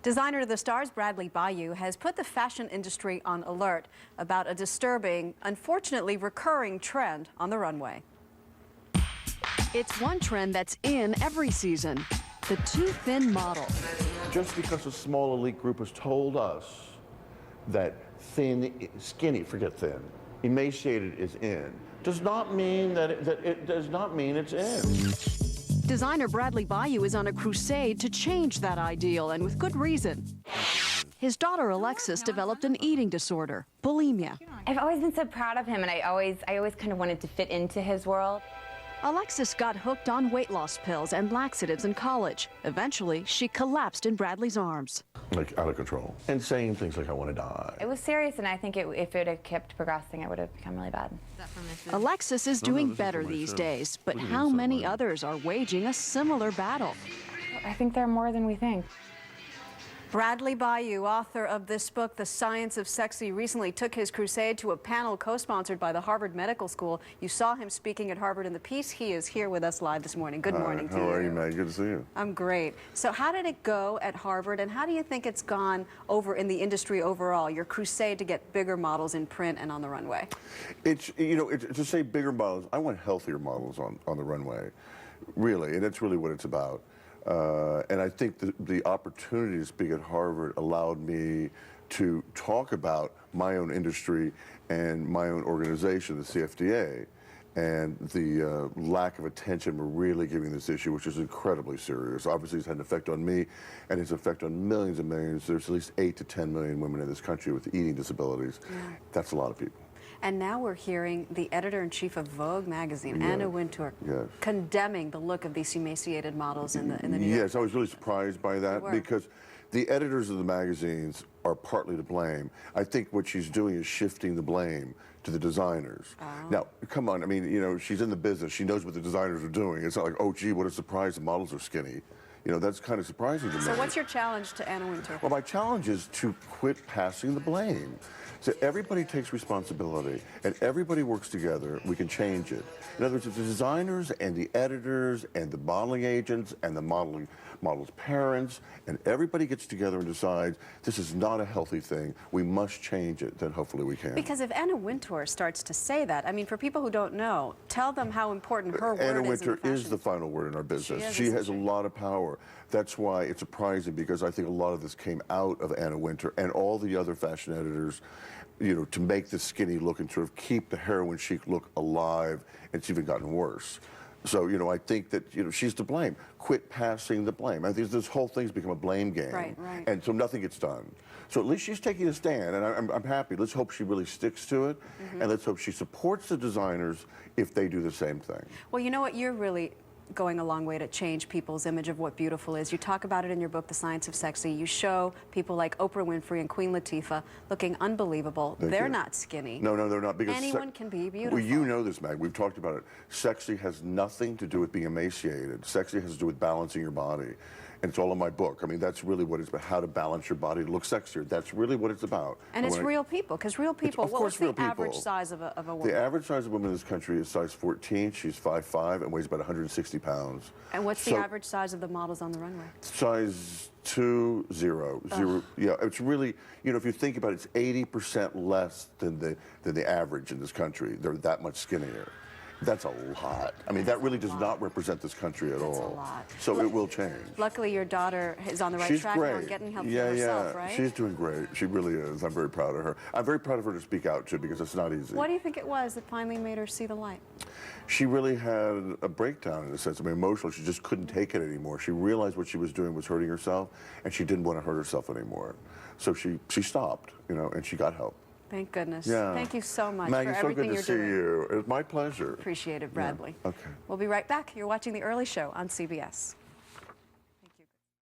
Designer to the stars Bradley Bayou has put the fashion industry on alert about a disturbing, unfortunately recurring trend on the runway. It's one trend that's in every season, the too thin model. Just because a small elite group has told us that thin, skinny, forget thin, emaciated is in, does not mean that it does not mean it's in. Designer Bradley Bayou is on a crusade to change that ideal, and with good reason. His daughter Alexis developed an eating disorder, bulimia. I've always been so proud of him, and I always kind of wanted to fit into his world. Alexis got hooked on weight loss pills and laxatives in college. Eventually, she collapsed in Bradley's arms. Like out of control. And saying things like, I want to die. It was serious, and I think if it had kept progressing, it would have become really bad. Alexis is doing better these days, but how many others are waging a similar battle? I think there are more than we think. Bradley Bayou, author of this book, The Science of Sexy, recently took his crusade to a panel co-sponsored by the Harvard Medical School. You saw him speaking at Harvard in the piece. He is here with us live this morning. Good morning to you. How are you, Meg? Good to see you. I'm great. So how did it go at Harvard, and how do you think it's gone over in the industry overall, your crusade to get bigger models in print and on the runway? It's, you know, to say bigger models, I want healthier models on the runway, really, and that's really what it's about. And I think the opportunity to speak at Harvard allowed me to talk about my own industry and my own organization, the CFDA, and the lack of attention we're really giving this issue, which is incredibly serious. Obviously, it's had an effect on me, and it's an effect on millions and millions. There's at least 8 to 10 million women in this country with eating disabilities. Yeah. That's a lot of people. And now we're hearing the editor-in-chief of Vogue magazine, Anna Wintour, condemning the look of these emaciated models in the New York. Yes, I was really surprised by that because the editors of the magazines are partly to blame. I think what she's doing is shifting the blame to the designers. Oh. Now, come on, I mean, you know, she's in the business. She knows what the designers are doing. It's not like, oh, gee, what a surprise, the models are skinny. You know, that's kind of surprising to me. So what's your challenge to Anna Wintour? Well, my challenge is to quit passing the blame. So everybody takes responsibility, and everybody works together, we can change it. In other words, if the designers and the editors and the modeling agents and the models' parents, and everybody gets together and decides this is not a healthy thing, we must change it, then hopefully we can. Because if Anna Wintour starts to say that, I mean, for people who don't know, tell them how important her word is. Anna Wintour is the final word in our business. She has a lot of power. That's why it's surprising, because I think a lot of this came out of Anna Wintour and all the other fashion editors, you know, to make the skinny look and sort of keep the heroin chic look alive. It's even gotten worse. So, you know, I think that, you know, she's to blame. Quit passing the blame. I think this whole thing's become a blame game. Right. And so nothing gets done. So at least she's taking a stand, and I'm happy. Let's hope she really sticks to it, and let's hope she supports the designers if they do the same thing. Well, you know what? You're really going a long way to change people's image of what beautiful is. You talk about it in your book, The Science of Sexy. You show people like Oprah Winfrey and Queen Latifah looking unbelievable. They're not skinny. No, they're not. Because anyone can be beautiful. Well, you know this, Mag. We've talked about it. Sexy has nothing to do with being emaciated. Sexy has to do with balancing your body. And it's all in my book. I mean, that's really what it's about, how to balance your body to look sexier. That's really what it's about. And it's real people, because real people, what's the average size of a woman? The average size of a woman in this country is size 14. She's 5'5" and weighs about 160 pounds. And what's the average size of the models on the runway? Size 2, 0. Yeah, it's really, you know, if you think about it, it's 80% less than the average in this country. They're that much skinnier. That's a lot. I mean, that really does not represent this country at all. That's a lot. So it will change. Luckily, your daughter is on the right track now, getting help for herself, right? She's doing great. She really is. I'm very proud of her. I'm very proud of her to speak out to, because it's not easy. What do you think it was that finally made her see the light? She really had a breakdown, in a sense. I mean, emotional. She just couldn't take it anymore. She realized what she was doing was hurting herself, and she didn't want to hurt herself anymore. So she stopped, you know, and she got help. Thank goodness. Yeah. Thank you so much Maggie, for everything you're doing. so good to see you. It was my pleasure. Appreciate it, Bradley. Yeah. Okay. We'll be right back. You're watching The Early Show on CBS.